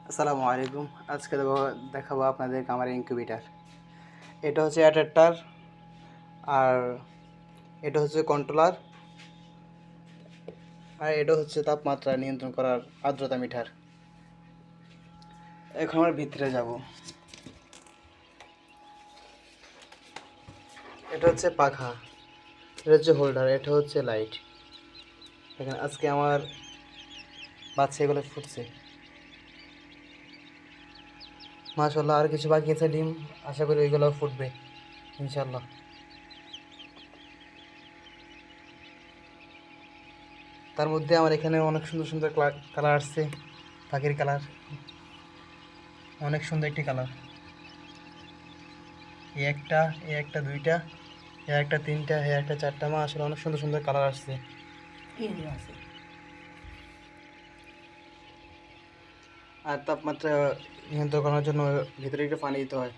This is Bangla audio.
আসসালামু আলাইকুম। আজকে দেখাবো আপনাদেরকে আমার ইনকিউবেটার। এটা হচ্ছে অ্যাডাপ্টার, আর এটা হচ্ছে কন্ট্রোলার, আর এটা হচ্ছে তাপমাত্রা নিয়ন্ত্রণ করার আর্দ্রতা মিটার। এখন আমরা ভিতরে যাব। এটা হচ্ছে পাখা, এটা হচ্ছে হোল্ডার, এটা হচ্ছে লাইট। দেখেন আজকে আমার বাচ্চা এগুলো ফুটছে। মাশাআল্লাহ, আর কিছু বাকি আছে ডিম, আশা করি ওইগুলো ফুটবে ইনশাল্লাহ। তার মধ্যে আমার এখানে অনেক সুন্দর সুন্দর কালার আসছে, পাখির কালার, অনেক সুন্দর একটি কালার। এই একটা দুইটা, এই একটা তিনটা, এই একটা চারটা, আসলে অনেক সুন্দর সুন্দর কালার আসছে। আর তাপমাত্রা নিয়ন্ত্রণ করার জন্য ভিতরে একটু পানি দিতে হয়।